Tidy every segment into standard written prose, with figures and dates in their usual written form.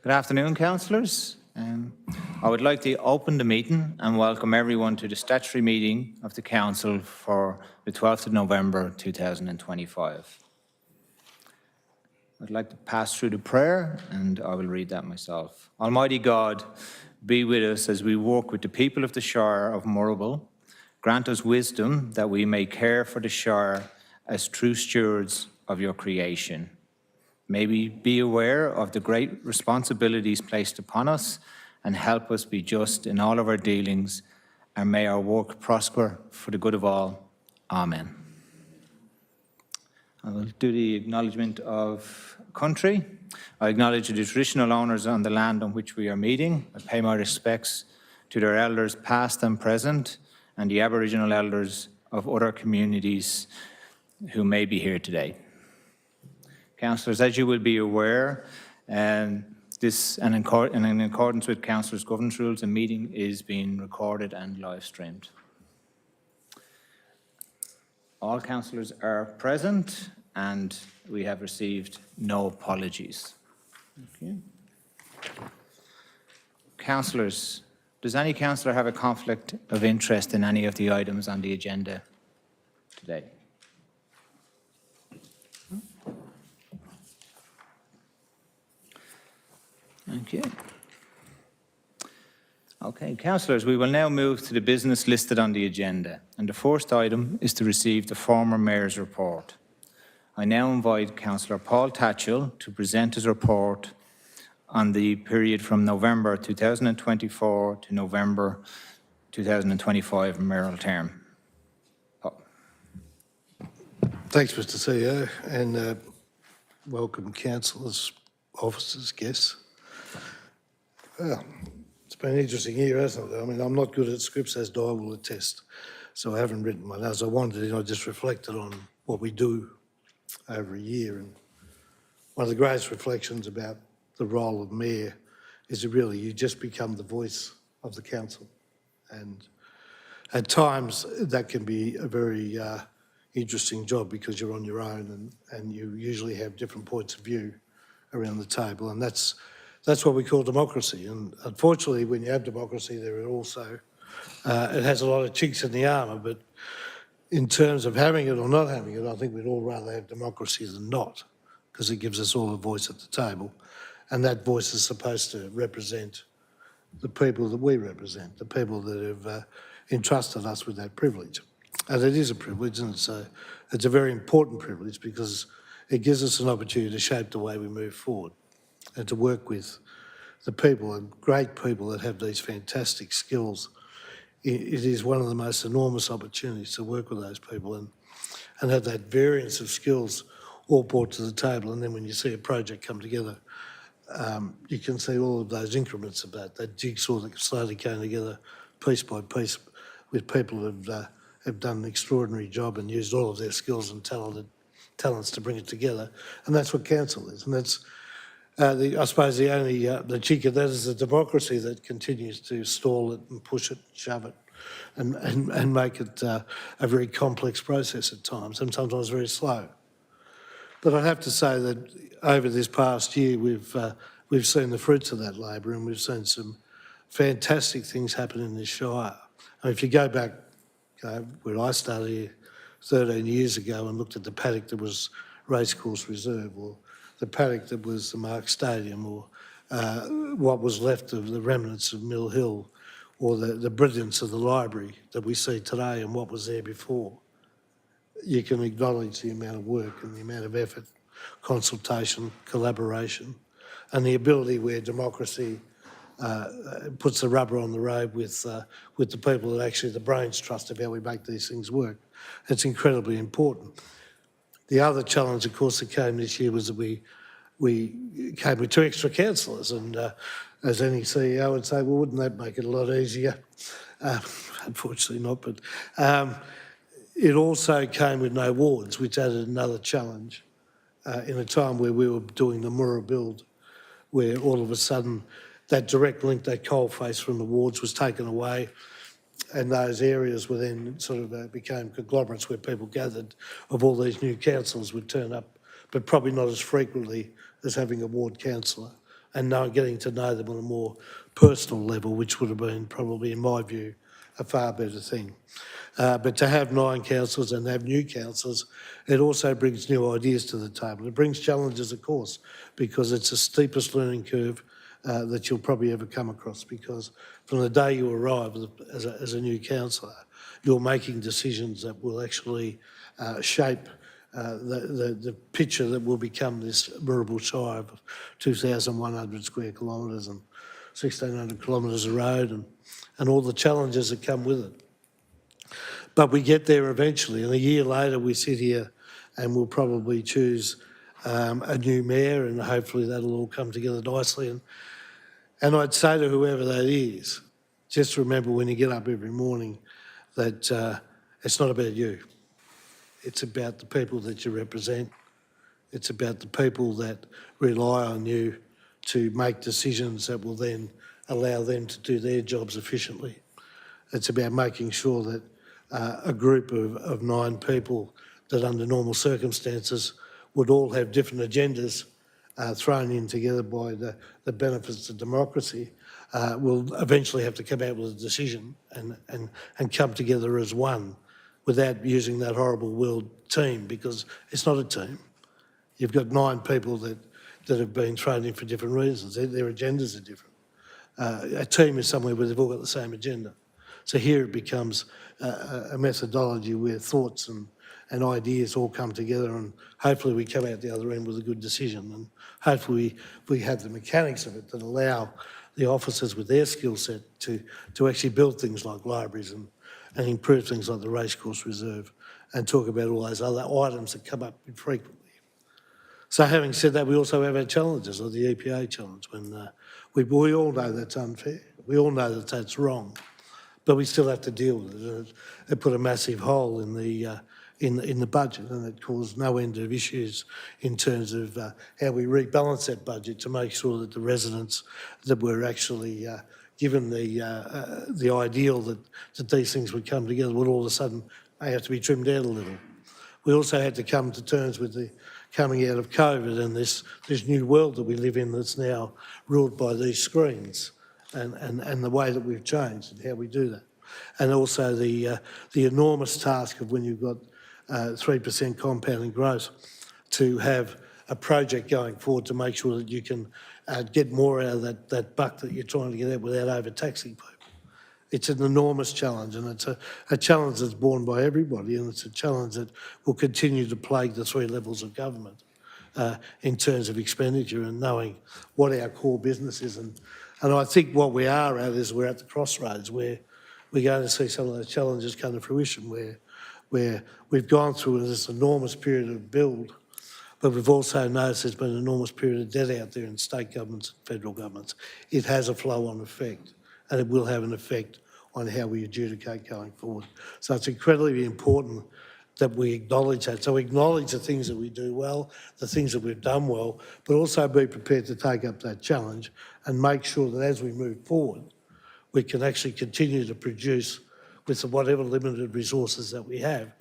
Good afternoon, councillors. I would like to open the meeting and welcome everyone to the statutory meeting of the Council for the 12th of November 2025. I'd like to pass through the prayer and I will read that myself. Almighty God, be with us as we walk with the people of the Shire of Moorabool. Grant us wisdom that we may care for the Shire as true stewards of your creation. May we be aware of the great responsibilities placed upon us and help us be just in all of our dealings, and may our work prosper for the good of all. Amen. I will do the acknowledgement of country. I acknowledge the traditional owners on the land on which we are meeting. I pay my respects to their elders past and present, and the Aboriginal elders of other communities who may be here today. Councillors, as you will be aware, in accordance with Councillors' governance rules, the meeting is being recorded and live streamed. All councillors are present and we have received no apologies. Okay. Councillors, does any councillor have a conflict of interest in any of the items on the agenda today? Thank you. Okay, councillors, we will now move to the business listed on the agenda. And the first item is to receive the former Mayor's report. I now invite Councillor Paul Tatchell to present his report on the period from November 2024 to November 2025 mayoral term. Paul. Thanks, Mr. CEO, and welcome councillors, officers, guests. Well, it's been an interesting year, hasn't it? I mean, I'm not good at scripts, as Di will attest, so I haven't written one as I wanted. I just reflected on what we do over a year, and one of the greatest reflections about the role of mayor is that really you just become the voice of the council, and at times that can be a very interesting job because you're on your own and you usually have different points of view around the table, and that's what we call democracy. And unfortunately, when you have democracy, there are also, it has a lot of chinks in the armour, but in terms of having it or not having it, I think we'd all rather have democracy than not, because it gives us all a voice at the table. And that voice is supposed to represent the people that we represent, the people that have entrusted us with that privilege. And it is a privilege, and it's a very important privilege because it gives us an opportunity to shape the way we move forward and to work with the people and great people that have these fantastic skills. It is one of the most enormous opportunities to work with those people and have that variance of skills all brought to the table. And then when you see a project come together, you can see all of those increments of that jigsaw that slowly came together piece by piece with people who have done an extraordinary job and used all of their skills and talents to bring it together. And that's what council is. And that's, I suppose the only the cheek of that is the democracy that continues to stall it and push it, shove it, and make it a very complex process at times, and sometimes very slow. But I have to say that over this past year, we've seen the fruits of that labour, and we've seen some fantastic things happen in this Shire. And if you go back where I started here 13 years ago and looked at the paddock that was Racecourse Reserve, or the paddock that was the Mark Stadium, or what was left of the remnants of Mill Hill, or the brilliance of the library that we see today and what was there before, you can acknowledge the amount of work and the amount of effort, consultation, collaboration, and the ability where democracy puts the rubber on the road with the people that actually the brains trust of how we make these things work. It's incredibly important. The other challenge, of course, that came this year was that we came with 2 extra councillors, and as any CEO would say, well, wouldn't that make it a lot easier? Unfortunately not, but it also came with no wards, which added another challenge in a time where we were doing the Moora build, where all of a sudden that direct link, that coalface from the wards was taken away, and those areas were then sort of became conglomerates where people gathered of all these new councillors would turn up, but probably not as frequently as having a ward councillor. and getting to know them on a more personal level, which would have been probably, in my view, a far better thing. But to have 9 councillors and have new councillors, it also brings new ideas to the table. It brings challenges, of course, because it's the steepest learning curve that you'll probably ever come across, because from the day you arrive as a new councillor, you're making decisions that will actually shape the picture that will become this Moorabool Shire of 2,100 square kilometres and 1,600 kilometres of road and all the challenges that come with it. But we get there eventually, and a year later we sit here and we'll probably choose a new mayor, and hopefully that'll all come together nicely. And I'd say to whoever that is, just remember when you get up every morning that it's not about you. It's about the people that you represent. It's about the people that rely on you to make decisions that will then allow them to do their jobs efficiently. It's about making sure that a group of 9 people that under normal circumstances would all have different agendas thrown in together by the benefits of democracy will eventually have to come out with a decision and come together as one without using that horrible word team, because it's not a team. You've got 9 people that have been thrown in for different reasons. Their agendas are different. A team is somewhere where they've all got the same agenda. So here it becomes a methodology where thoughts and ideas all come together, and hopefully we come out the other end with a good decision, and hopefully we have the mechanics of it that allow the officers with their skill set to actually build things like libraries and improve things like the Racecourse Reserve and talk about all those other items that come up frequently. So having said that, we also have our challenges, like the EPA challenge, when we all know that's unfair. We all know that that's wrong, but we still have to deal with it. It put a massive hole in the budget, and it caused no end of issues in terms of how we rebalance that budget to make sure that the residents that were actually given the ideal that these things would come together would all of a sudden may have to be trimmed out a little. We also had to come to terms with the coming out of COVID and this new world that we live in that's now ruled by these screens and the way that we've changed and how we do that. And also the enormous task of when you've got 3% compounding growth to have a project going forward to make sure that you can get more out of that buck that you're trying to get out without overtaxing people. It's an enormous challenge, and it's a challenge that's borne by everybody, and it's a challenge that will continue to plague the 3 levels of government in terms of expenditure and knowing what our core business is. And I think what we are at is we're at the crossroads where we're going to see some of those challenges come to fruition, where we've gone through this enormous period of build, but we've also noticed there's been an enormous period of debt out there in state governments and federal governments. It has a flow-on effect, and it will have an effect on how we adjudicate going forward. So it's incredibly important that we acknowledge that. So we acknowledge the things that we do well, the things that we've done well, but also be prepared to take up that challenge and make sure that as we move forward, we can actually continue to produce with whatever limited resources that we have.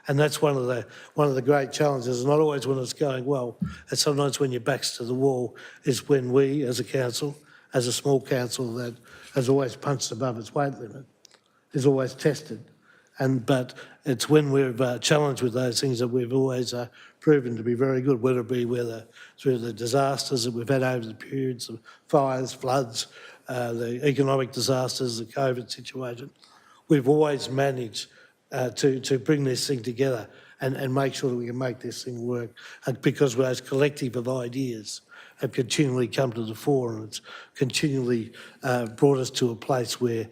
And that's one of the great challenges, not always when it's going well, and sometimes when your back's to the wall is when we, as a council, as a small council that has always punched above its weight limit, is always tested. But it's when we're challenged with those things that we've always proven to be very good, whether it be through the disasters that we've had over the periods of fires, floods, the economic disasters, the COVID situation. We've always managed to bring this thing together and make sure that we can make this thing work, and because those collective of ideas have continually come to the fore, and it's continually brought us to a place where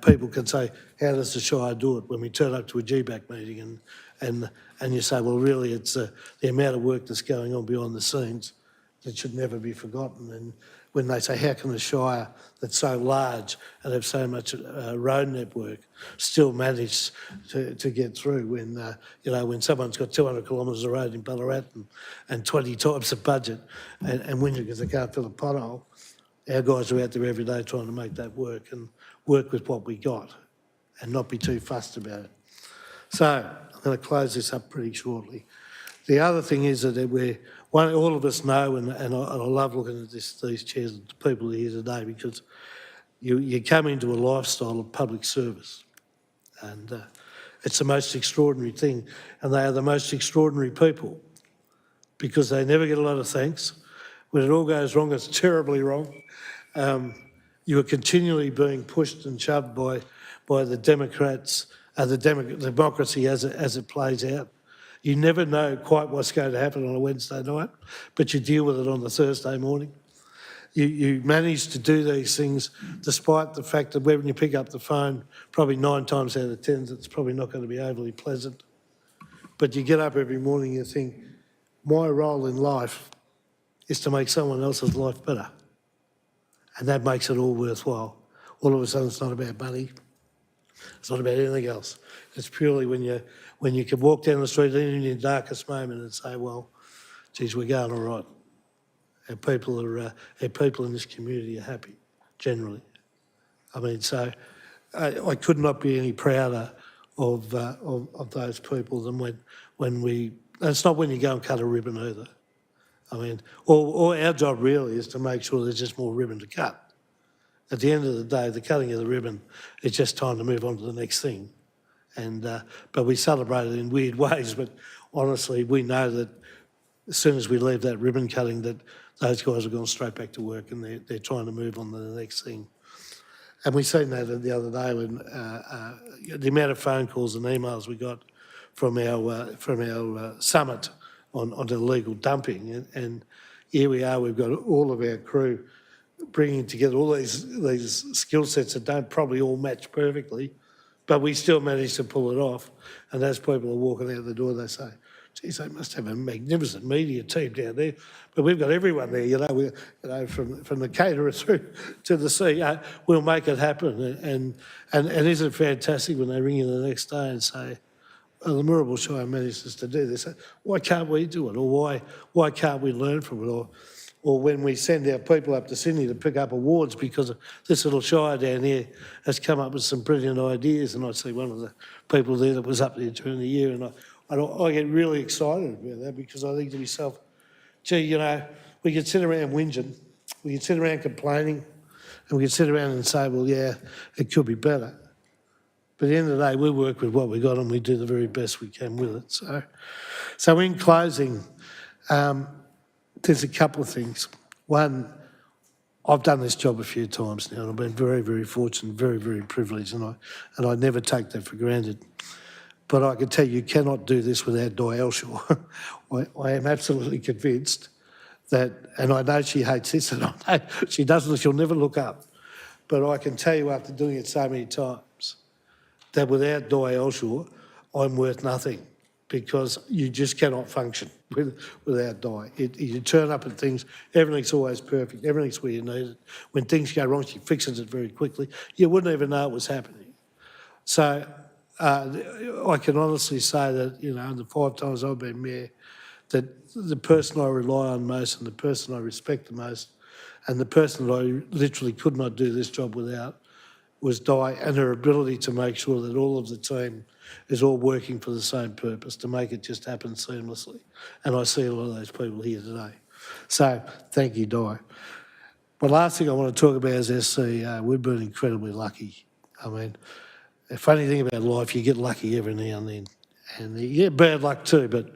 people can say, how does the Shire do it? When we turn up to a GBAC meeting and you say, well, really, it's the amount of work that's going on behind the scenes that should never be forgotten. And when they say, how can a Shire that's so large and have so much road network still manage to get through when, when someone's got 200 kilometres of road in Ballarat and 20 times the budget and whinging because they can't fill a pothole, our guys are out there every day trying to make that work and work with what we got and not be too fussed about it. So I'm going to close this up pretty shortly. The other thing is that all of us know, and I love looking at these chairs, the people here today, because you come into a lifestyle of public service, and it's the most extraordinary thing, and they are the most extraordinary people because they never get a lot of thanks. When it all goes wrong, it's terribly wrong. You are continually being pushed and shoved by the Democrats, the democracy as it plays out. You never know quite what's going to happen on a Wednesday night, but you deal with it on the Thursday morning. You manage to do these things despite the fact that when you pick up the phone, probably 9 times out of 10, it's probably not going to be overly pleasant. But you get up every morning and you think, my role in life is to make someone else's life better. And that makes it all worthwhile. All of a sudden, it's not about money. It's not about anything else. It's purely when you can walk down the street in your darkest moment and say, well, geez, we're going all right. Our people in this community are happy, generally. I mean, so I could not be any prouder of those people than when we. And it's not when you go and cut a ribbon either. I mean, all our job really is to make sure there's just more ribbon to cut. At the end of the day, the cutting of the ribbon is just time to move on to the next thing. And but we celebrate it in weird ways. But honestly, we know that as soon as we leave that ribbon cutting, that those guys are going straight back to work and they're trying to move on to the next thing. And we seen that the other day when the amount of phone calls and emails we got from our summit on illegal dumping, and here we are. We've got all of our crew bringing together all these skill sets that don't probably all match perfectly, but we still managed to pull it off. And as people are walking out the door, they say, geez, they must have a magnificent media team down there. But we've got everyone there, from the caterer through to the CEO. We'll make it happen. And isn't it fantastic when they ring you the next day and say, oh, the Moorabool Shire manages to do this. Why can't we do it? Or why can't we learn from it? Or when we send our people up to Sydney to pick up awards because this little shire down here has come up with some brilliant ideas, and I see one of the people there that was up there during the year, and I get really excited about that because I think to myself, gee, we could sit around whinging, we could sit around complaining, and we could sit around and say, well, yeah, it could be better. But at the end of the day, we work with what we got and we do the very best we can with it. So in closing, there's a couple of things. One, I've done this job a few times now and I've been very, very fortunate, very, very privileged, and I never take that for granted. But I can tell you cannot do this without Di Elshaw. I am absolutely convinced that, and I know she hates this, and I know she doesn't, she'll never look up. But I can tell you after doing it so many times that without Di Elshaw, I'm worth nothing, because you just cannot function without Di. You turn up at things, everything's always perfect, everything's where you need it. When things go wrong, she fixes it very quickly. You wouldn't even know it was happening. So I can honestly say that, in the 5 times I've been mayor, that the person I rely on most and the person I respect the most and the person that I literally could not do this job without was Di, and her ability to make sure that all of the team is all working for the same purpose, to make it just happen seamlessly. And I see a lot of those people here today. So thank you, Di. The last thing I want to talk about is our CEO. We've been incredibly lucky. I mean, the funny thing about life, you get lucky every now and then. And you get bad luck too, but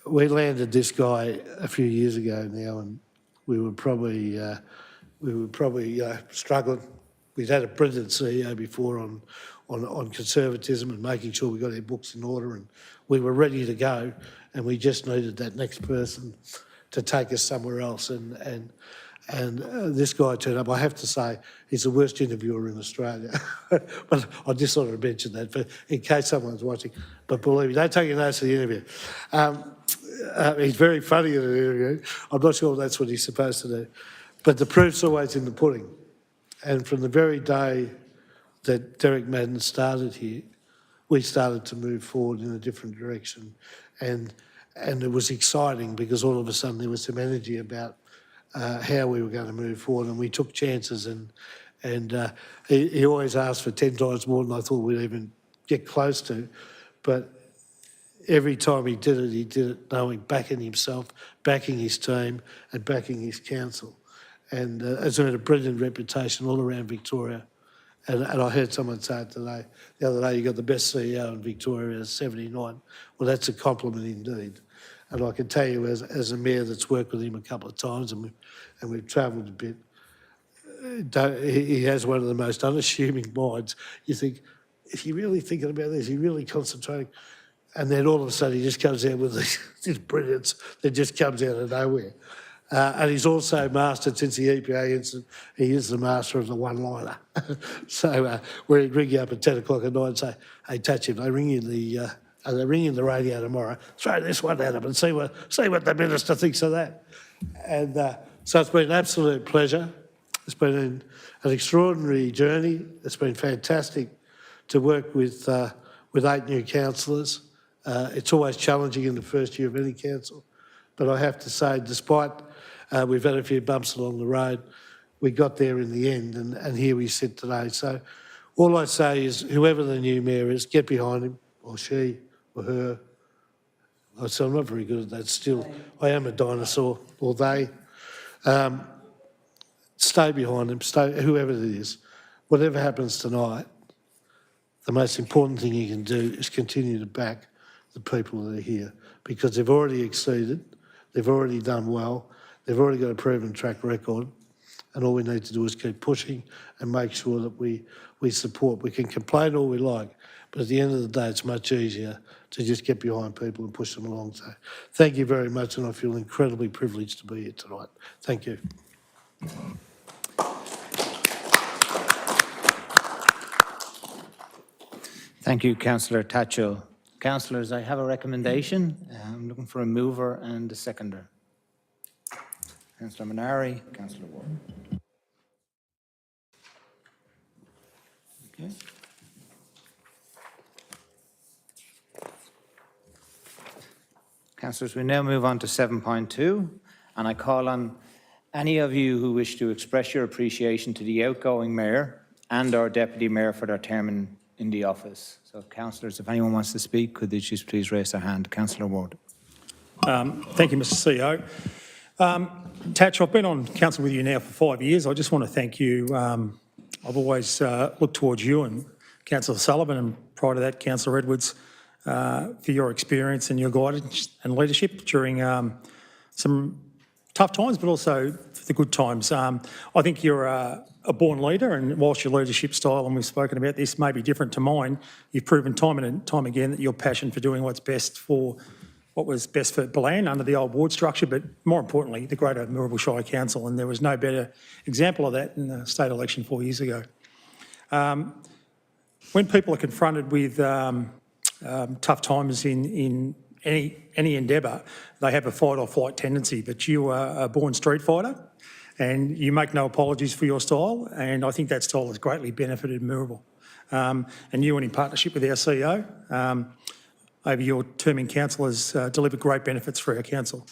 we landed this guy a few years ago now, and we were probably struggling. We'd had a brilliant CEO before on conservatism and making sure we got our books in order, and we were ready to go, and we just needed that next person to take us somewhere else. And this guy turned up. I have to say, he's the worst interviewer in Australia. But I just thought I'd mention that in case someone's watching. But believe me, don't take your notes of the interview. He's very funny in an interview. I'm not sure that's what he's supposed to do. But the proof's always in the pudding. And from the very day that Derek Madden started here, we started to move forward in a different direction. And it was exciting because all of a sudden there was some energy about how we were going to move forward, and we took chances, and he always asked for 10 times more than I thought we'd even get close to. But every time he did it knowing, backing himself, backing his team and backing his council. And has earned a brilliant reputation all around Victoria. And I heard someone say it today, the other day, you got the best CEO in Victoria at 79. Well, that's a compliment indeed. And I can tell you as a mayor that's worked with him a couple of times and we've travelled a bit, he has one of the most unassuming minds. You think, is he really thinking about this? Is he really concentrating? And then all of a sudden he just comes out with this brilliance that just comes out of nowhere. And he's also mastered, since the EPA incident, he is the master of the one-liner. So where he'd ring you up at 10 o'clock at night and say, hey, Tatch, if they ring you they ring in the radio tomorrow, throw this one at them and see what the minister thinks of that. And so it's been an absolute pleasure. It's been an extraordinary journey. It's been fantastic to work with 8 new councillors. It's always challenging in the first year of any council, but I have to say, despite we've had a few bumps along the road, we got there in the end, and here we sit today. So all I say is, whoever the new mayor is, get behind him, or she, or her. So I'm not very good at that still. I am a dinosaur, or they. Stay behind him, whoever it is. Whatever happens tonight, the most important thing you can do is continue to back the people that are here, because they've already exceeded, they've already done well, they've already got a proven track record, and all we need to do is keep pushing and make sure that we support. We can complain all we like, but at the end of the day, it's much easier to just get behind people and push them along. So thank you very much, and I feel incredibly privileged to be here tonight. Thank you. Thank you, Councillor Tatchell. Councillors, I have a recommendation. I'm looking for a mover and a seconder. Councillor Minari, Councillor Ward. Okay. Councillors, we now move on to 7.2, and I call on any of you who wish to express your appreciation to the outgoing mayor and our deputy mayor for their term in the office. So, councillors, if anyone wants to speak, could they just please raise their hand? Councillor Ward. Thank you, Mr. CEO. Tatch, I've been on council with you now for 5 years. I just want to thank you. I've always looked towards you and Councillor Sullivan, and prior to that, Councillor Edwards, for your experience and your guidance and leadership during some tough times, but also the good times. I think you're a born leader, and whilst your leadership style, and we've spoken about this, may be different to mine, you've proven time and time again that your passion for doing what's best for what was best for Ballan under the old ward structure, but more importantly, the greater Moorabool Shire Council, and there was no better example of that in the state election 4 years ago. When people are confronted with tough times in any endeavour, they have a fight or flight tendency, but you are a born street fighter and you make no apologies for your style, and I think that style has greatly benefited Moorabool. And you, and in partnership with our CEO, over your term in council, has delivered great benefits for our council.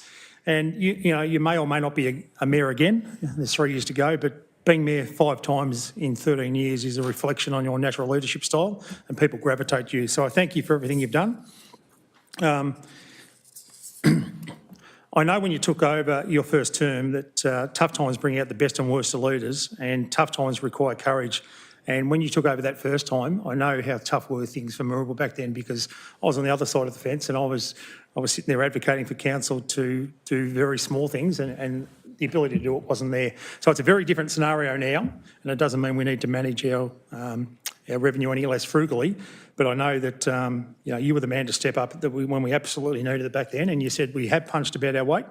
And you may or may not be a mayor again. There's 3 years to go, but being mayor 5 times in 13 years is a reflection on your natural leadership style, and people gravitate to you. So I thank you for everything you've done. I know when you took over your first term that tough times bring out the best and worst of leaders, and tough times require courage. And when you took over that first time, I know how tough were things for Moorabool back then, because I was on the other side of the fence, and I was sitting there advocating for council to do very small things, and the ability to do it wasn't there. So it's a very different scenario now, and it doesn't mean we need to manage our revenue any less frugally. But I know that you were the man to step up when we absolutely needed it back then, and you said we have punched about our weight,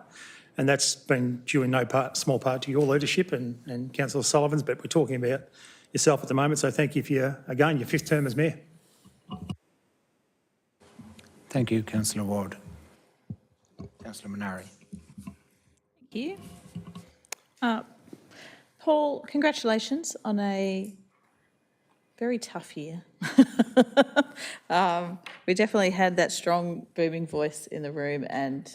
and that's been due in no small part to your leadership and Councillor Sullivan's. But we're talking about yourself at the moment, so thank you for your 5th term as mayor. Thank you, Councillor Ward. Councillor Minari. Thank you. Paul, congratulations on a very tough year. We definitely had that strong booming voice in the room and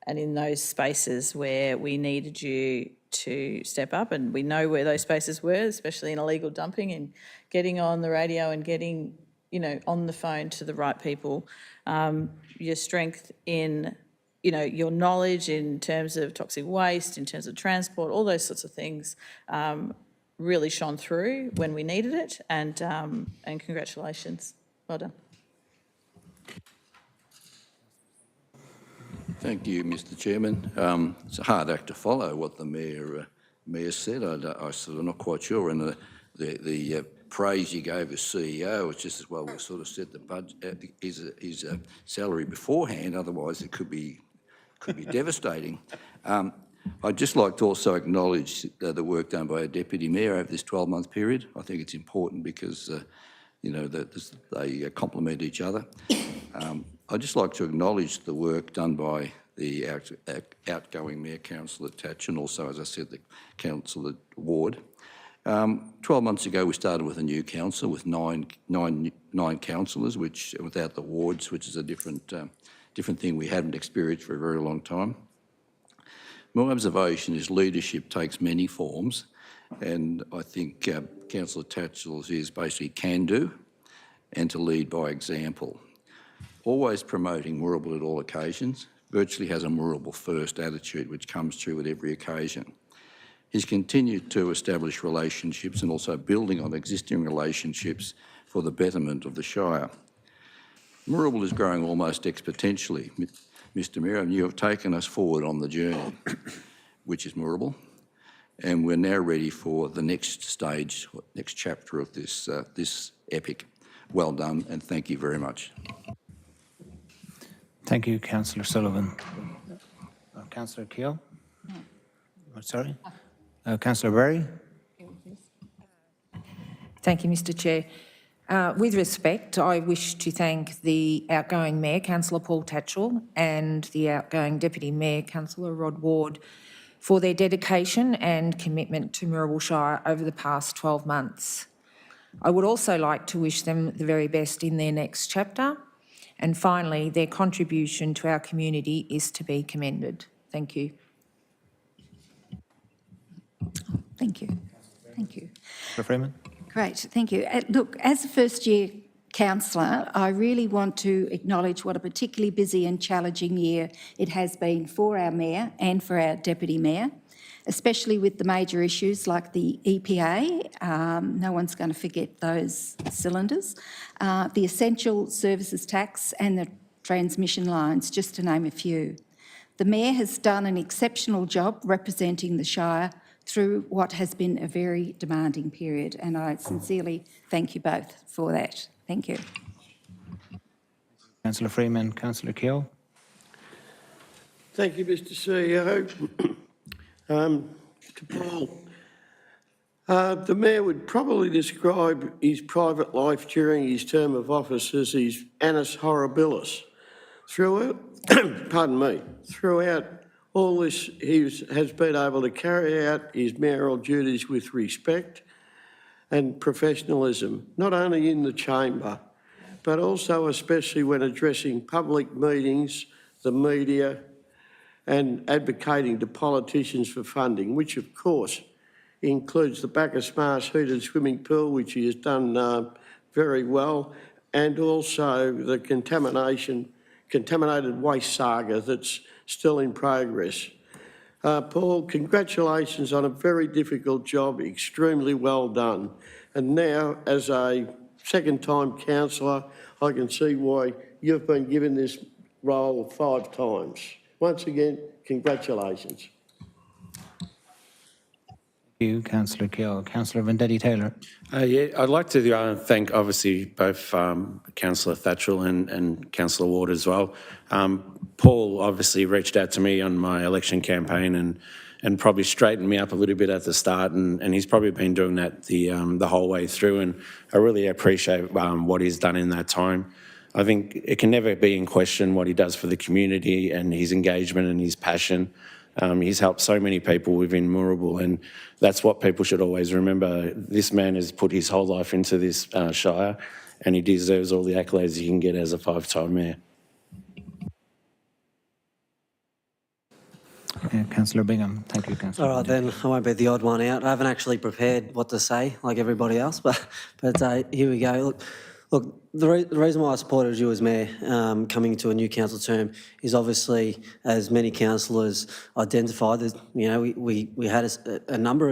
in those spaces where we needed you to step up, and we know where those spaces were, especially in illegal dumping and getting on the radio and getting on the phone to the right people. Your strength in, your knowledge in terms of toxic waste, in terms of transport, all those sorts of things really shone through when we needed it, and congratulations. Well done. Thank you, Mr Chairman. It's a hard act to follow what the Mayor said. I sort of not quite sure, and the praise you gave as CEO was just as well we sort of set the budget, his salary beforehand, otherwise it could be devastating. I'd just like to also acknowledge the work done by a Deputy Mayor over this 12-month period. I think it's important because, they complement each other. I'd just like to acknowledge the work done by the outgoing Mayor, Councillor Thatch, and also, as I said, the Councillor Ward. 12 months ago, we started with a new council with nine councillors, which without the wards, which is a different thing we hadn't experienced for a very long time. My observation is leadership takes many forms, and I think Councillor Tatchell's is basically can do and to lead by example. Always promoting Moorabool at all occasions, virtually has a Moorabool first attitude which comes through at every occasion. He's continued to establish relationships and also building on existing relationships for the betterment of the Shire. Moorabool is growing almost exponentially. Mr Mayor, you have taken us forward on the journey, which is Moorabool, and we're now ready for the next stage, next chapter of this epic. Well done, and thank you very much. Thank you, Councillor Sullivan. Councillor Keogh? Oh, sorry. Councillor Berry? Thank you, Mr Chair. With respect, I wish to thank the outgoing Mayor, Councillor Paul Tatchell, and the outgoing Deputy Mayor, Councillor Rod Ward, for their dedication and commitment to Moorabool Shire over the past 12 months. I would also like to wish them the very best in their next chapter. And finally, their contribution to our community is to be commended. Thank you. Thank you. Thank you. Councillor Freeman? Great, thank you. Look, as a first-year councillor, I really want to acknowledge what a particularly busy and challenging year it has been for our Mayor and for our Deputy Mayor, especially with the major issues like the EPA. No one's going to forget those cylinders. The essential services tax and the transmission lines, just to name a few. The Mayor has done an exceptional job representing the Shire through what has been a very demanding period, and I sincerely thank you both for that. Thank you. Councillor Freeman, Councillor Keogh? Thank you, Mr CEO. To Paul, the Mayor would probably describe his private life during his term of office as his annus horribilis. Throughout, throughout all this, he has been able to carry out his mayoral duties with respect and professionalism, not only in the chamber, but also especially when addressing public meetings, the media, and advocating to politicians for funding, which of course includes the Bacchus Marsh heated swimming pool, which he has done very well, and also the contaminated waste saga that's still in progress. Paul, congratulations on a very difficult job, extremely well done. And now, as a second-time councillor, I can see why you've been given this role 5 times. Once again, congratulations. Thank you, Councillor Keogh. Councillor Vendetti-Taylor? Yeah, I'd like to thank, obviously, both Councillor Thatchell and Councillor Ward as well. Paul obviously reached out to me on my election campaign and probably straightened me up a little bit at the start, and he's probably been doing that the whole way through, and I really appreciate what he's done in that time. I think it can never be in question what he does for the community and his engagement and his passion. He's helped so many people within Moorabool, and that's what people should always remember. This man has put his whole life into this Shire, and he deserves all the accolades he can get as a 5-time mayor. Councillor Bingham. Thank you, Councillor. All right, then, I won't be the odd one out. I haven't actually prepared what to say like everybody else, but here we go. Look, the reason why I supported you as mayor coming to a new council term is obviously, as many councillors identified, that we had a number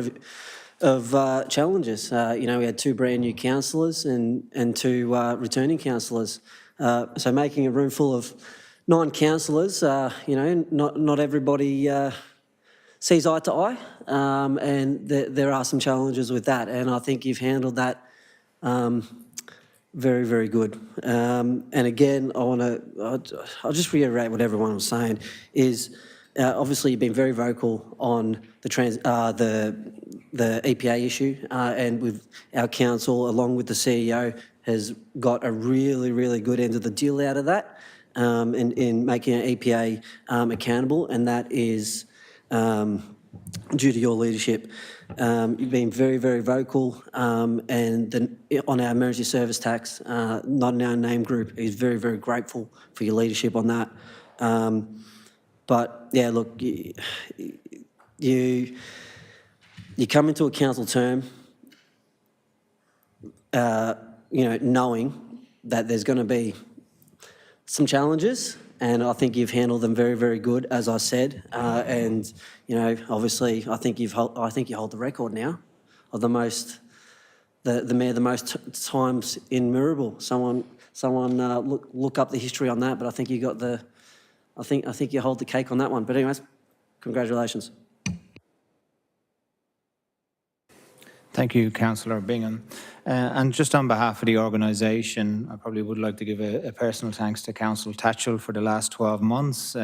of challenges. We had 2 brand new councillors and 2 returning councillors. So making a room full of 9 councillors, not everybody sees eye to eye, and there are some challenges with that. And I think you've handled that very, very good. And again, I'll just reiterate what everyone was saying, is obviously you've been very vocal on the EPA issue, and with our council, along with the CEO, has got a really, really good end of the deal out of that in making our EPA accountable, and that is due to your leadership. You've been very, very vocal, and on our emergency service tax, not in our name group, is very, very grateful for your leadership on that. But yeah, look, you come into a council term, knowing that there's going to be some challenges, and I think you've handled them very, very good, as I said. And obviously, I think you hold the record now of the mayor the most times in Mirrabel. Someone look up the history on that, but I think you got I think you hold the cake on that one. But anyways, congratulations. Thank you, Councillor Bingham. And just on behalf of the organisation, I probably would like to give a personal thanks to Councillor Tatchell for the last 12 months.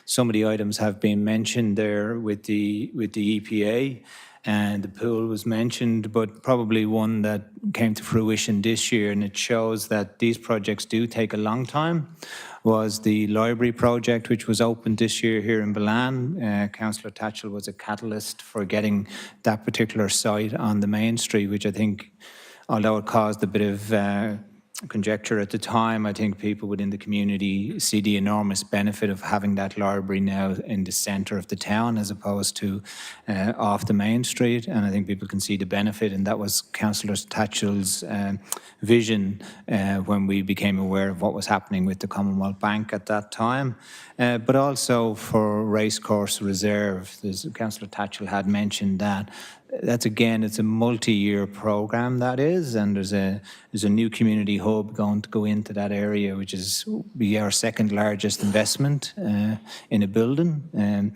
Some of the items have been mentioned there with the EPA, and the pool was mentioned, but probably one that came to fruition this year, and it shows that these projects do take a long time, was the library project, which was opened this year here in Balan. Councillor Tatchell was a catalyst for getting that particular site on the main street, which I think, although it caused a bit of conjecture at the time, I think people within the community see the enormous benefit of having that library now in the centre of the town as opposed to off the main street, and I think people can see the benefit, and that was Councillor Tatchell's vision when we became aware of what was happening with the Commonwealth Bank at that time. But also for Racecourse Reserve, as Councillor Tatchell had mentioned that. That's again, it's a multi-year program that is, and there's a new community hub going to go into that area, which is be our second largest investment in a building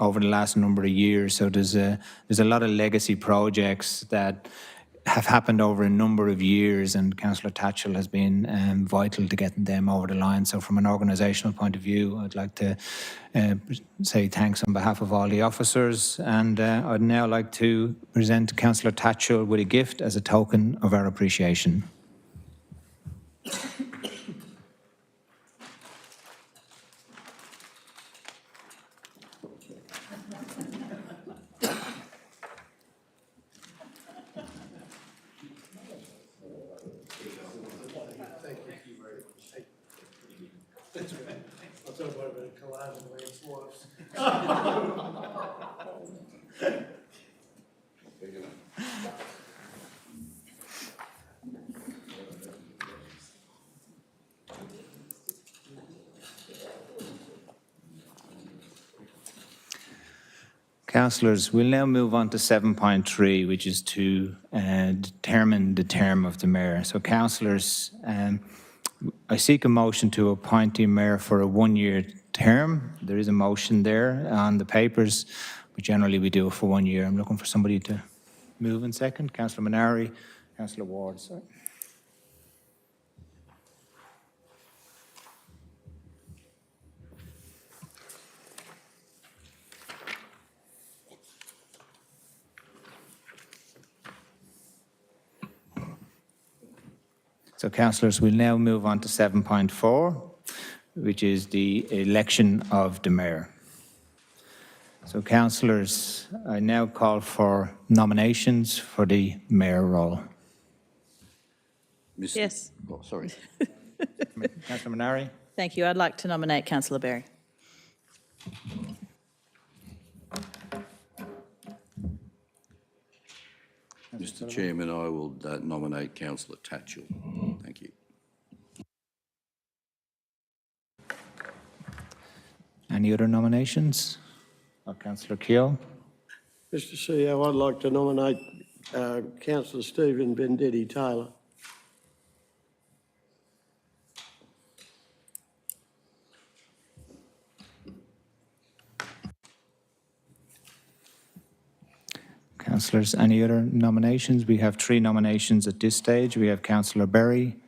over the last number of years. So there's a lot of legacy projects that have happened over a number of years, and Councillor Tatchell has been vital to getting them over the line. So from an organisational point of view, I'd like to say thanks on behalf of all the officers, and I'd now like to present Councillor Tatchell with a gift as a token of our appreciation. Councillors, we'll now move on to 7.3, which is to determine the term of the mayor. So, councillors, I seek a motion to appoint the mayor for a one-year term. There is a motion there on the papers, but generally we do it for 1 year. I'm looking for somebody to move in second. Councillor Minari, Councillor Ward. Sorry. So, councillors, we'll now move on to 7.4, which is the election of the mayor. So, councillors, I now call for nominations for the mayor role. Yes. Oh, sorry. Councillor Minari. Thank you. I'd like to nominate Councillor Berry. Mr. Chairman, I will nominate Councillor Tatchell. Thank you. Any other nominations? Councillor Keogh? Mr CEO, I'd like to nominate Councillor Stephen Vendetti Taylor. Councillors, any other nominations? We have 3 nominations at this stage. We have Councillor Berry,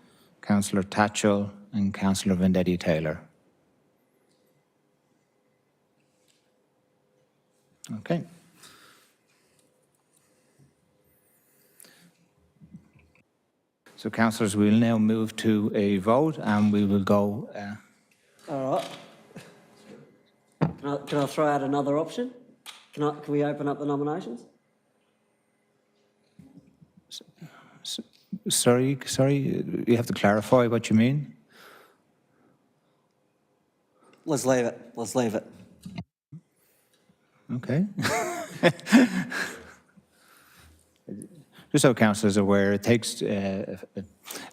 Councillor Tatchell, and Councillor Vendetti Taylor. Okay. So, councillors, we'll now move to a vote, and we will go. All right. Can I throw out another option? Can we open up the nominations? Sorry, you have to clarify what you mean. Let's leave it. Okay. Just so councillors are aware, it takes a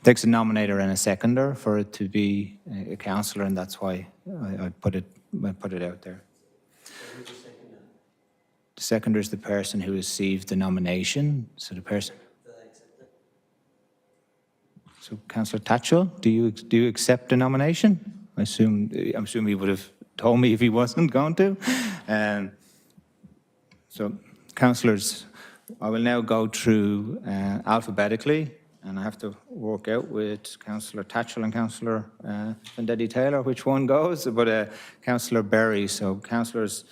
nominator and a seconder for it to be a councillor, and that's why I put it out there. The seconder is the person who received the nomination. So the person. So, Councillor Tatchell, do you accept the nomination? I'm assuming he would have told me if he wasn't going to. So, councillors, I will now go through alphabetically, and I have to work out with Councillor Tatchell and Councillor Vendetti Taylor which one goes, but Councillor Berry. So, councillors,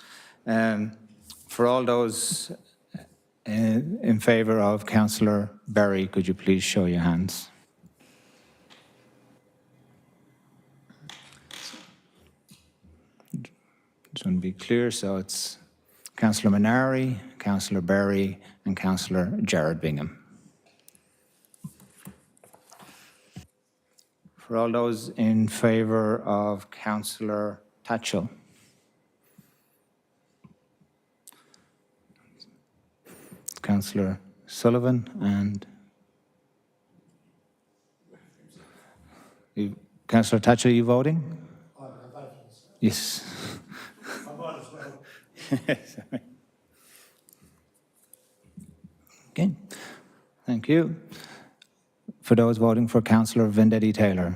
for all those in favour of Councillor Berry, could you please show your hands? Just want to be clear, so it's Councillor Minari, Councillor Berry, and Councillor Jared Bingham. For all those in favour of Councillor Tatchell. Councillor Sullivan and Councillor Tatchell, are you voting? I'm voting. Yes. I might as well. Okay, thank you. For those voting for Councillor Vendetti Taylor.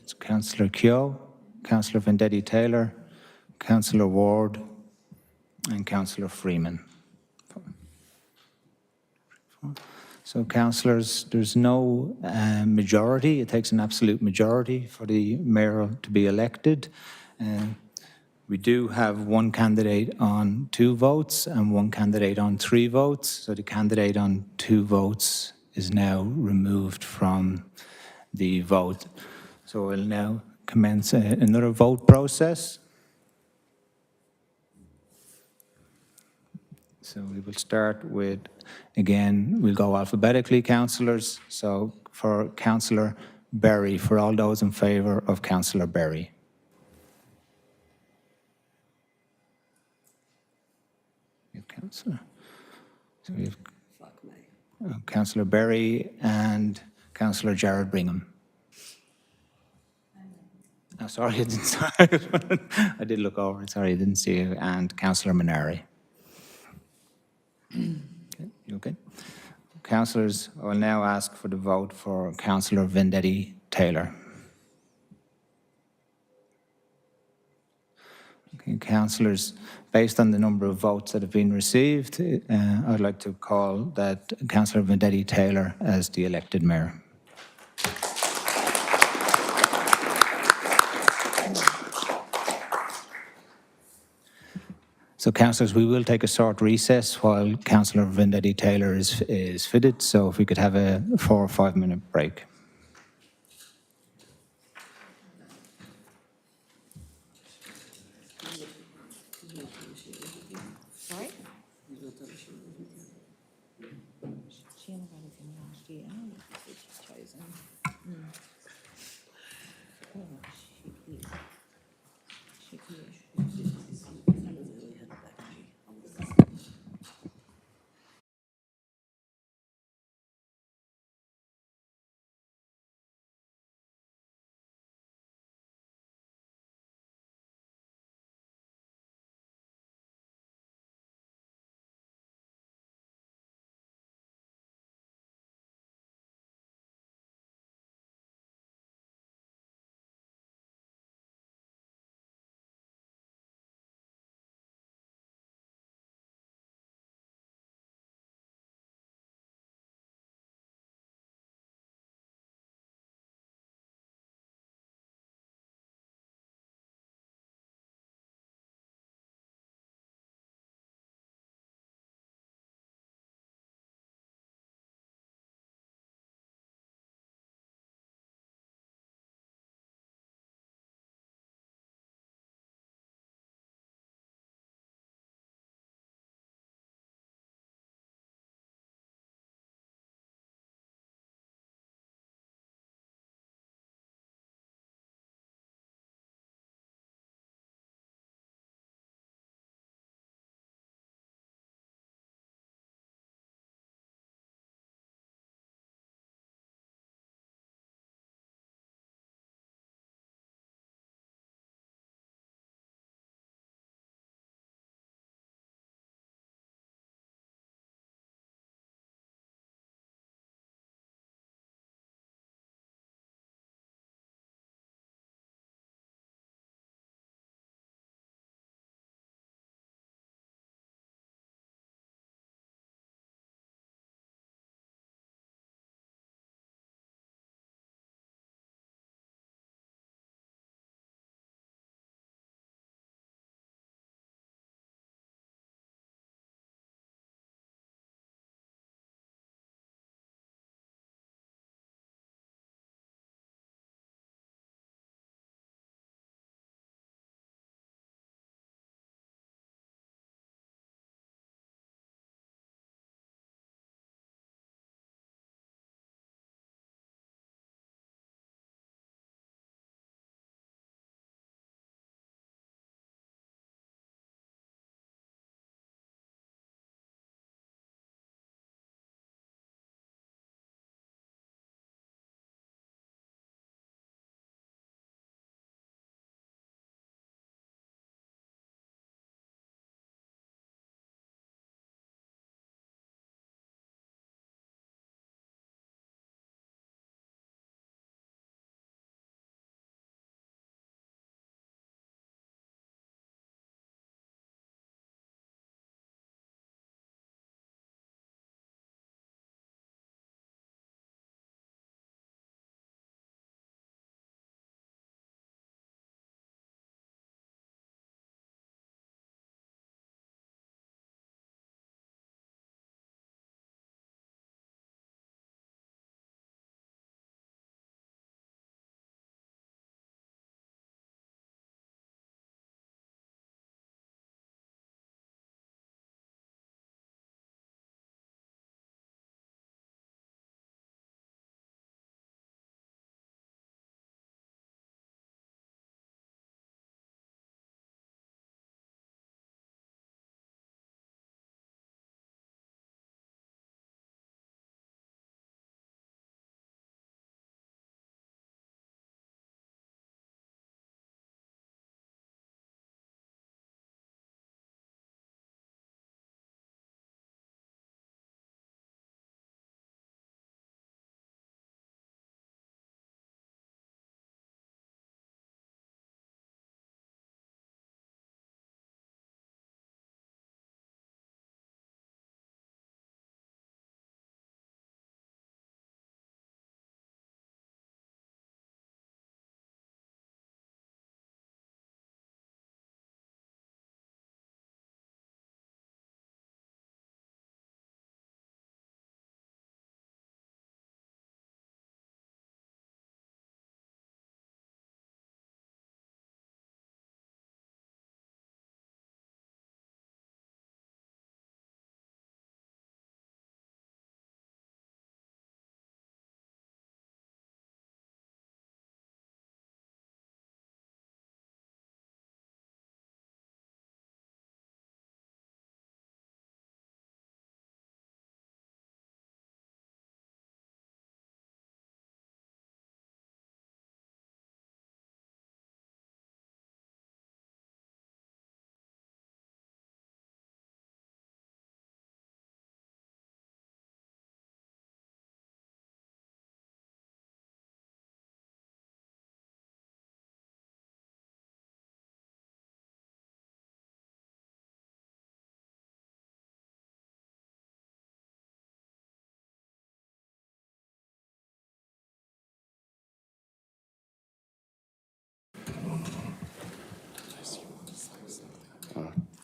It's Councillor Keogh, Councillor Vendetti Taylor, Councillor Ward, and Councillor Freeman. So, councillors, there's no majority. It takes an absolute majority for the mayor to be elected. We do have one candidate on 2 votes and one candidate on 3 votes. So the candidate on 2 votes is now removed from the vote. So we'll now commence another vote process. So we will start with, again, we'll go alphabetically, councillors. So for Councillor Berry, for all those in favour of Councillor Berry. Councillor. So we have Councillor Berry and Councillor Jared Bingham. Oh, sorry, I didn't. Sorry, I did look over. Sorry, I didn't see you. And Councillor Minari. Okay, you okay? Councillors, I will now ask for the vote for Councillor Vendetti Taylor. Okay, councillors, based on the number of votes that have been received, I'd like to call that Councillor Vendetti Taylor as the elected mayor. So, councillors, we will take a short recess while Councillor Vendetti Taylor is fitted. So, if we could have a 4 or 5 minute break. Sorry? She only got it in last year. She's chosen. Oh, she is.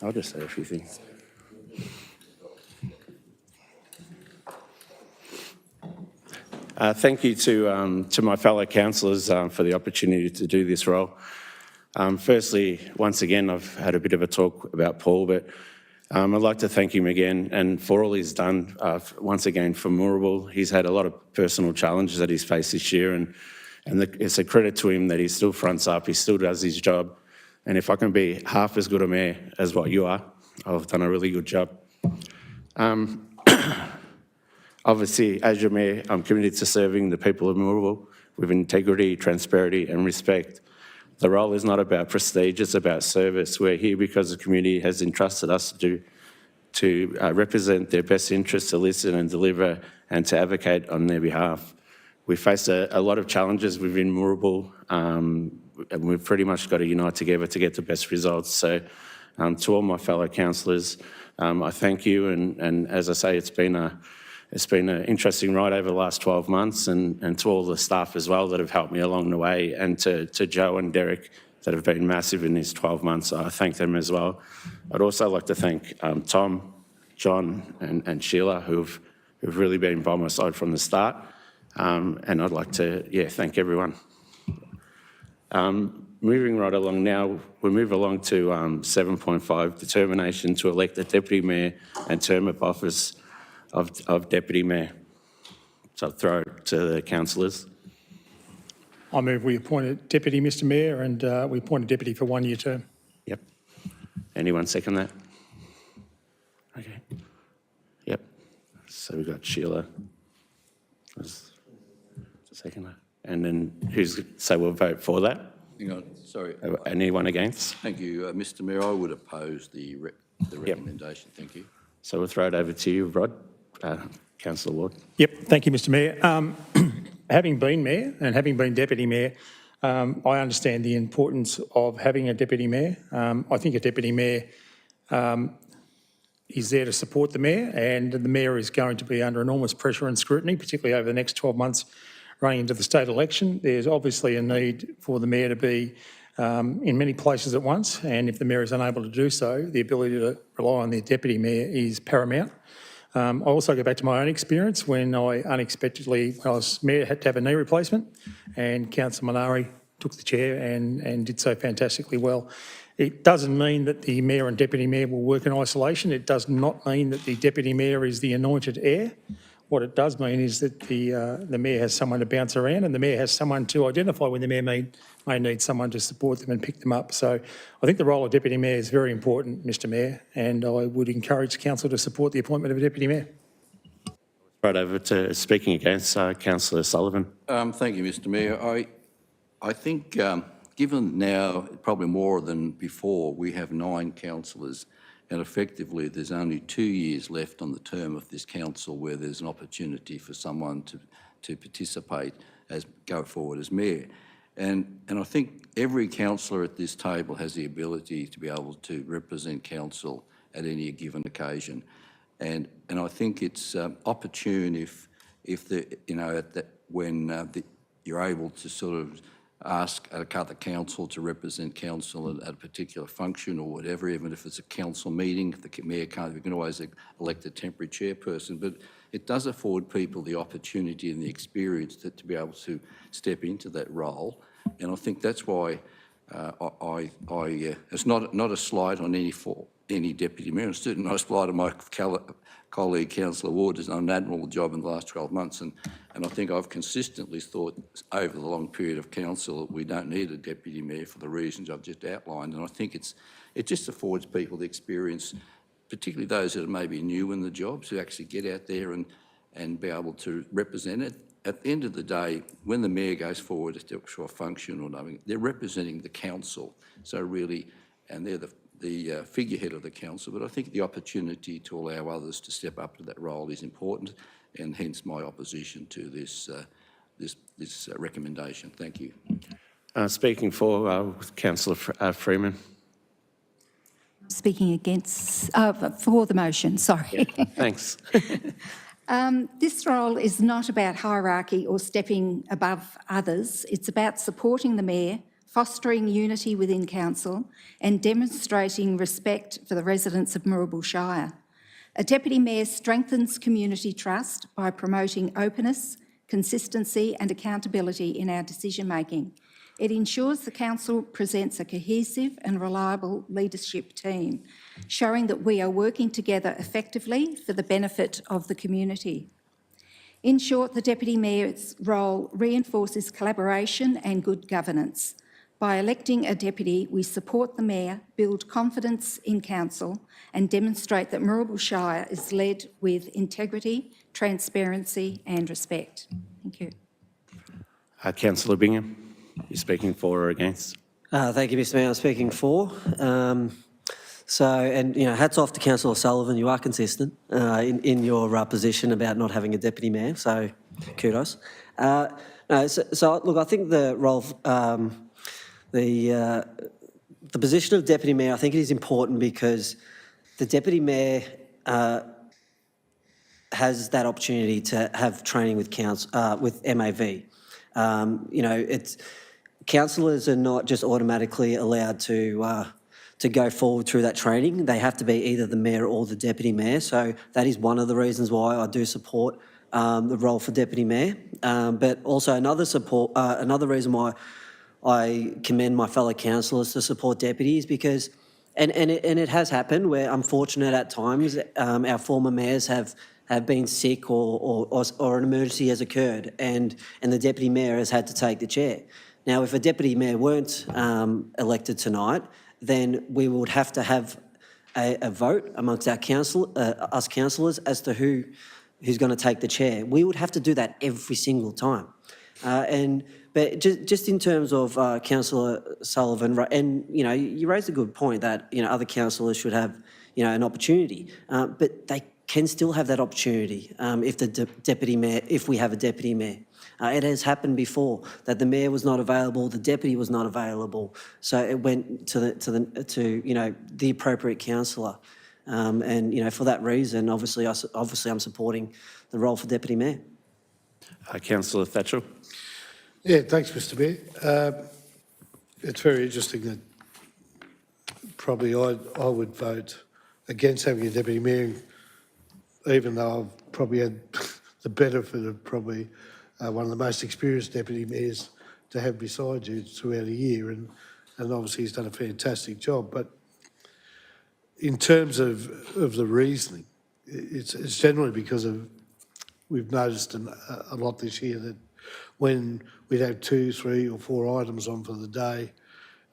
I'll just say a few things. Thank you to my fellow councillors for the opportunity to do this role. Firstly, once again, I've had a bit of a talk about Paul, but I'd like to thank him again and for all he's done, once again, for Moorabool. He's had a lot of personal challenges that he's faced this year, and it's a credit to him that he still fronts up, he still does his job. And if I can be half as good a mayor as what you are, I've done a really good job. Obviously, as your mayor, I'm committed to serving the people of Moorabool with integrity, transparency and respect. The role is not about prestige, it's about service. We're here because the community has entrusted us to represent their best interests, to listen and deliver and to advocate on their behalf. We face a lot of challenges within Moorabool, and we've pretty much got to unite together to get the best results. So to all my fellow councillors, I thank you, and as I say, it's been an interesting ride over the last 12 months, and to all the staff as well that have helped me along the way, and to Joe and Derek that have been massive in these 12 months. I thank them as well. I'd also like to thank Tom, John and Sheila who've really been by my side from the start. And I'd like to, thank everyone. Moving right along now, we move along to 7.5, determination to elect a deputy mayor and term of office of deputy mayor. So I'll throw it to the councillors. I move we appoint a deputy, Mr Mayor, and we appoint a deputy for 1 year term. Yep. Anyone second that? Okay. Yep. So we've got Sheila. Second. And then so we'll vote for that? Hang on, sorry. Anyone against? Thank you, Mr Mayor. I would oppose the recommendation. Thank you. So we'll throw it over to you, Rod. Councillor Ward. Yep, thank you, Mr Mayor. Having been mayor and having been deputy mayor, I understand the importance of having a deputy mayor. I think a deputy mayor is there to support the mayor, and the mayor is going to be under enormous pressure and scrutiny, particularly over the next 12 months running into the state election. There's obviously a need for the mayor to be in many places at once, and if the mayor is unable to do so, the ability to rely on the deputy mayor is paramount. I also go back to my own experience when I unexpectedly, when I was mayor, had to have a knee replacement, and Councillor Minari took the chair and did so fantastically well. It doesn't mean that the mayor and deputy mayor will work in isolation. It does not mean that the deputy mayor is the anointed heir. What it does mean is that the mayor has someone to bounce around, and the mayor has someone to identify when the mayor may need someone to support them and pick them up. So I think the role of deputy mayor is very important, Mr Mayor, and I would encourage council to support the appointment of a deputy mayor. Right over to speaking against Councillor Sullivan. Thank you, Mr Mayor. I think given now, probably more than before, we have 9 councillors, and effectively there's only 2 years left on the term of this council where there's an opportunity for someone to participate go forward as mayor. And I think every councillor at this table has the ability to be able to represent council at any given occasion. And I think it's opportune if you're able to sort of ask the council to represent council at a particular function or whatever, even if it's a council meeting. If the mayor can't, we can always elect a temporary chairperson, but it does afford people the opportunity and the experience to be able to step into that role. And I think that's why it's not a slight on any deputy mayor. It's certainly not a slight on my colleague, Councillor Ward, has done an admirable job in the last 12 months. And I think I've consistently thought over the long period of council that we don't need a deputy mayor for the reasons I've just outlined. And I think it just affords people the experience, particularly those that are maybe new in the job, to actually get out there and be able to represent it. At the end of the day, when the mayor goes forward to a function or nothing, they're representing the council. So really, and they're the figurehead of the council, but I think the opportunity to allow others to step up to that role is important, and hence my opposition to this recommendation. Thank you. Speaking for Councillor Freeman. Speaking against, for the motion, sorry. Thanks. This role is not about hierarchy or stepping above others. It's about supporting the mayor fostering unity within council and demonstrating respect for the residents of Moorabool Shire. A Deputy Mayor strengthens community trust by promoting openness, consistency and accountability in our decision-making. It ensures the council presents a cohesive and reliable leadership team, showing that we are working together effectively for the benefit of the community. In short, the Deputy Mayor's role reinforces collaboration and good governance. By electing a deputy, we support the Mayor, build confidence in council and demonstrate that Moorabool Shire is led with integrity, transparency and respect. Thank you. Councillor Bingham, you're speaking for or against? Thank you, Mr Mayor. I'm speaking for. Hats off to Councillor Sullivan. You are consistent in your position about not having a deputy mayor, so kudos. Look, I think the role of the position of deputy mayor, I think it is important because the deputy mayor has that opportunity to have training with MAV. Councillors are not just automatically allowed to go forward through that training. They have to be either the mayor or the deputy mayor. So that is one of the reasons why I do support the role for deputy mayor. But also another reason why I commend my fellow councillors to support deputies because, and it has happened where unfortunate at times our former mayors have been sick or an emergency has occurred and the deputy mayor has had to take the chair. Now, if a deputy mayor weren't elected tonight, then we would have to have a vote amongst our us councillors as to who's going to take the chair. We would have to do that every single time. But just in terms of Councillor Sullivan, and you raised a good point that other councillors should have an opportunity, but they can still have that opportunity if the deputy mayor, if we have a deputy mayor. It has happened before that the mayor was not available, the deputy was not available, so it went to the appropriate councillor, and for that reason, obviously I'm supporting the role for deputy mayor. Councillor Thatchell. Yeah, thanks, Mr Mayor. It's very interesting that probably I would vote against having a deputy mayor, even though I've probably had the benefit of probably one of the most experienced deputy mayors to have beside you throughout a year, and obviously he's done a fantastic job. But in terms of the reasoning, it's generally because we've noticed a lot this year that when we'd have 2, 3 or 4 items on for the day,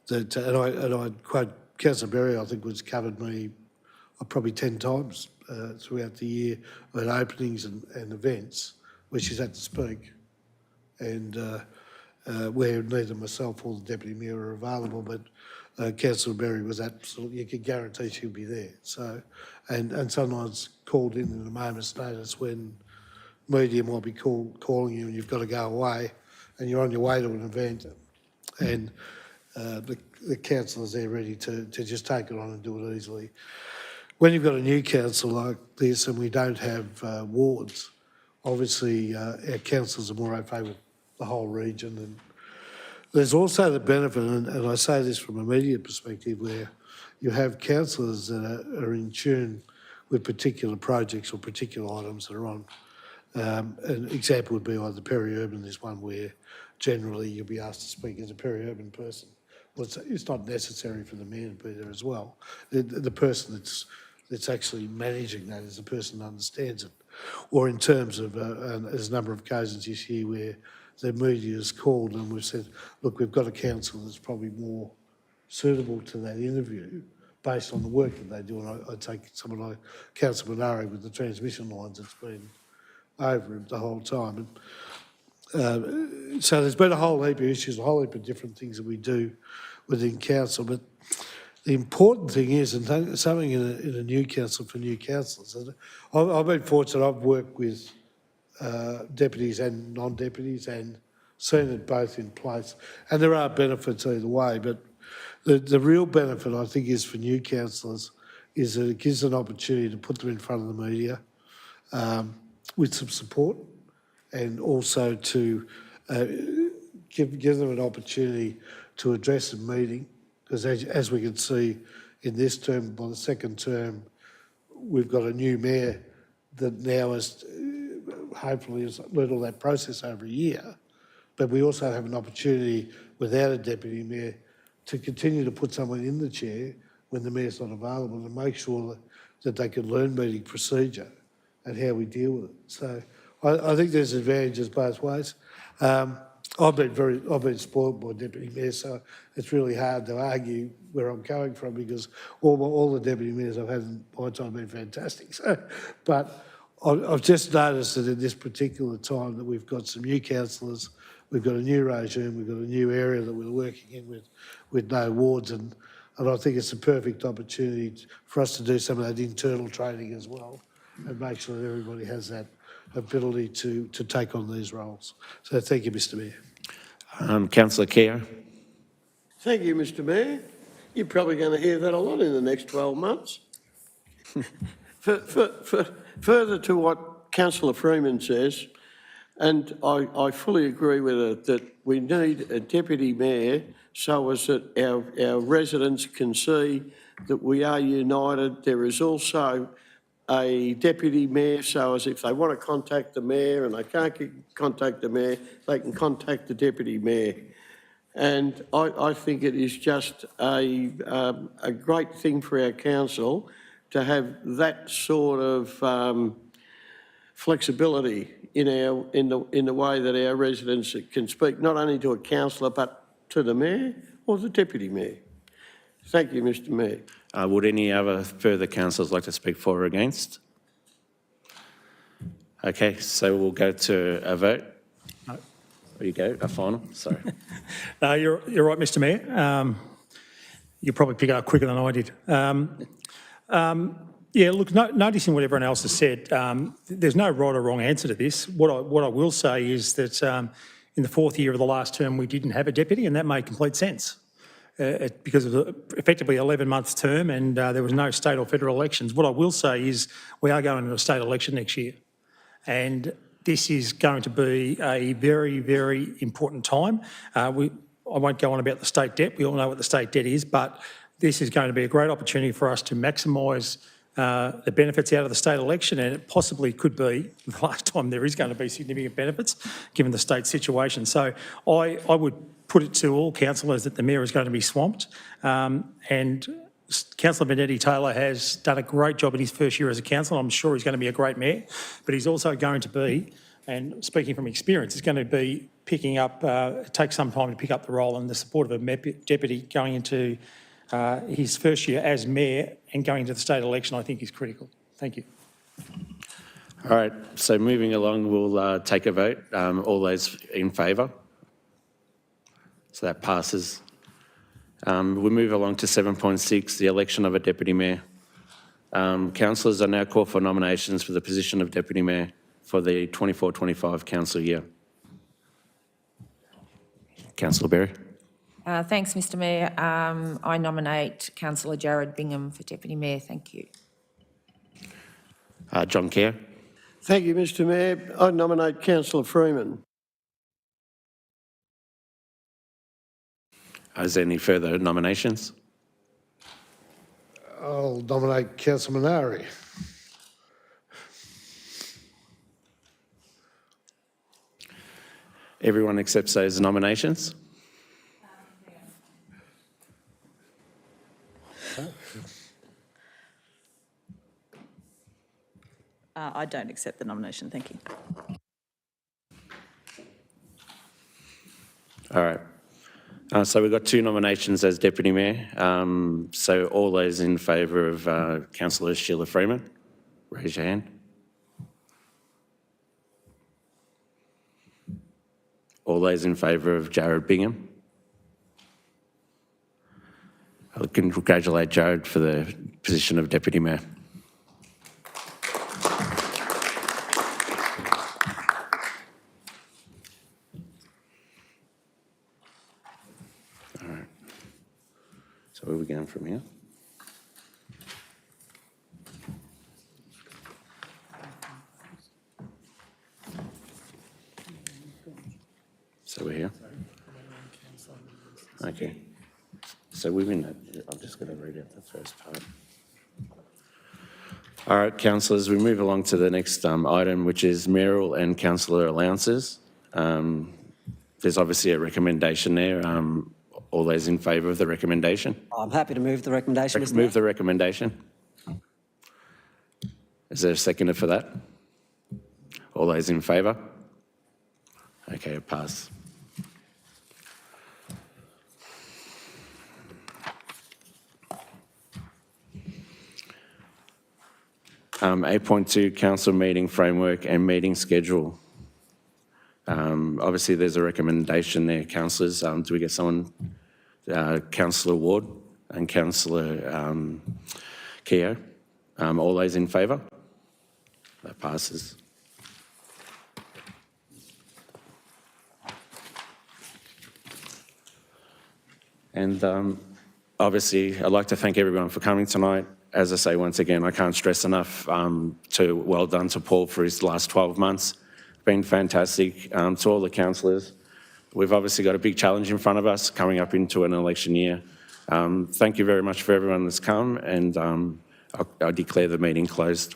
that and I quote Councillor Berry, I think was covered me probably 10 times throughout the year at openings and events where she's had to speak, and where neither myself or the deputy mayor are available, but Councillor Berry was absolutely, you could guarantee she'll be there. So, and sometimes called in a moment's notice when media might be calling you and you've got to go away and you're on your way to an event, and the councillor's there ready to just take it on and do it easily. When you've got a new council like this and we don't have wards, obviously our councillors are more au fait with the whole region, and there's also the benefit, and I say this from a media perspective, where you have councillors that are in tune with particular projects or particular items that are on. An example would be like the peri-urban is one where generally you'll be asked to speak as a peri-urban person. Well, it's not necessary for the mayor to be there as well. The person that's actually managing that is the person that understands it. Or in terms of, there's a number of occasions this year where the media has called and we've said, look, we've got a council that's probably more suitable to that interview based on the work that they do. And I take someone like Councillor Minari with the transmission lines that's been over it the whole time. And so there's been a whole heap of issues, a whole heap of different things that we do within council. But the important thing is, and something in a new council for new councillors, I've been fortunate, I've worked with deputies and non-deputies and seen it both in place. And there are benefits either way, but the real benefit I think is for new councillors is that it gives an opportunity to put them in front of the media with some support, and also to give them an opportunity to address in meeting, because as we can see in this term, by the second term, we've got a new mayor that now has hopefully has led all that process over a year. But we also have an opportunity without a deputy mayor to continue to put someone in the chair when the mayor's not available, to make sure that they can learn meeting procedure and how we deal with it. So I think there's advantages both ways. I've been spoiled by deputy mayor, so it's really hard to argue where I'm coming from, because all the deputy mayors I've had in my time have been fantastic. So, but I've just noticed that in this particular time that we've got some new councillors, we've got a new regime, we've got a new area that we're working in with no wards, and I think it's a perfect opportunity for us to do some of that internal training as well and make sure that everybody has that ability to take on these roles. So thank you, Mr Mayor. Councillor Keogh. Thank you, Mr Mayor. You're probably going to hear that a lot in the next 12 months. Further to what Councillor Freeman says, and I fully agree with her, that we need a deputy mayor so as that our residents can see that we are united. There is also a deputy mayor, so as if they want to contact the mayor and they can't contact the mayor, they can contact the deputy mayor. And I think it is just a great thing for our council to have that sort of flexibility in the way that our residents can speak, not only to a councillor but to the mayor or the deputy mayor. Thank you, Mr Mayor. Would any other further councillors like to speak for or against? Okay, so we'll go to a vote. No. There you go, a final, sorry. No, you're right, Mr Mayor. You'll probably pick it up quicker than I did. Yeah, look, noticing what everyone else has said, there's no right or wrong answer to this. What I will say is that in the fourth year of the last term, we didn't have a deputy, and that made complete sense. Because of the effectively 11-month term, and there was no state or federal elections. What I will say is we are going into a state election next year, and this is going to be a very, very important time. I won't go on about the state debt. We all know what the state debt is, but this is going to be a great opportunity for us to maximise the benefits out of the state election, and it possibly could be the last time there is going to be significant benefits given the state situation. So I would put it to all councillors that the mayor is going to be swamped, and Councillor Benetti-Taylor has done a great job in his first year as a councillor. I'm sure he's going to be a great mayor, but he's also going to be, and speaking from experience, he's going to be picking up, take some time to pick up the role, and the support of a deputy going into his first year as mayor and going to the state election, I think is critical. Thank you. All right, so moving along, we'll take a vote. All those in favour? So that passes. We move along to 7.6, the election of a deputy mayor. Councillors are now called for nominations for the position of deputy mayor for the 24-25 council year. Councillor Berry. Thanks, Mr Mayor. I nominate Councillor Jared Bingham for Deputy Mayor. Thank you. John Keogh. Thank you, Mr Mayor. I nominate Councillor Freeman. Is there any further nominations? I'll nominate Councillor Minari. Everyone accepts those nominations? I don't accept the nomination, thank you. All right. So we've got two nominations as Deputy Mayor. So all those in favour of Councillor Sheila Freeman, raise your hand. All those in favour of Jared Bingham. I can congratulate Jared for the position of Deputy Mayor. All right. So where are we going from here? So we're here. Okay. So within that, I'm just going to read out the first part. All right, councillors, we move along to the next item, which is mayoral and councillor allowances. There's obviously a recommendation there. All those in favour of the recommendation? I'm happy to move the recommendation, Mr. Mayor. Move the recommendation. Is there a seconder for that? All those in favour? Okay, it passed. 8.2, council meeting framework and meeting schedule. Obviously, there's a recommendation there, councillors. Do we get someone? Councillor Ward and Councillor Keogh. All those in favour? That passes. And obviously, I'd like to thank everyone for coming tonight. As I say, once again, I can't stress enough well done to Paul for his last 12 months. Been fantastic. To all the councillors, we've obviously got a big challenge in front of us coming up into an election year. Thank you very much for everyone that's come, and I declare the meeting closed.